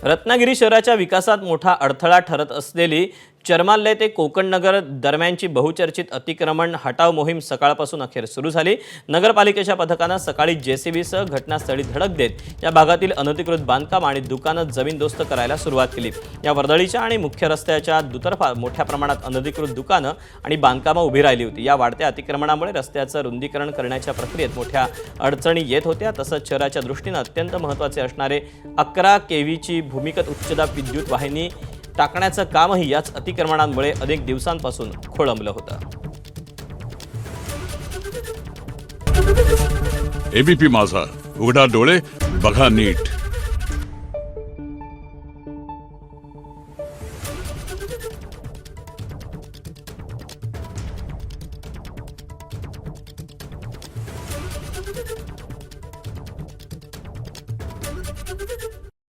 रत्नागिरी शहराच्या विकासात मोठा अडथळा ठरत असलेली चर्मालय ते कोकण नगर दरम्यानची बहुचर्चित अतिक्रमण हटाव मोहीम सकाळपासून अखेर सुरू झाली। नगरपालिकेच्या पथकाने सकाळी जेसीबीसह घटनास्थळी धडक देत या भागातील अनधिकृत बांधकाम आणि दुकानं जमीनदोस्त करायला सुरुवात केली। या वर्दळीच्या आणि मुख्य रस्त्याच्या दुतर्फा मोठ्या प्रमाणात अनधिकृत दुकानं आणि बांधकामं उभी राहिली होती। या वाढत्या अतिक्रमणामुळे रस्त्याचं रुंदीकरण करण्याच्या प्रक्रियेत मोठ्या अडचणी येत होत्या। तसंच शहराच्या दृष्टीने अत्यंत महत्त्वाचे असणारे 11 केव्हीची भूमिगत उच्चदाब विद्युत वाहिनी टाकण्याचं कामही याच अतिक्रमणांमुळे अनेक दिवसांपासून खोळंबलं होतं। एबीपी माझा, उघडा डोळे बघा नीट।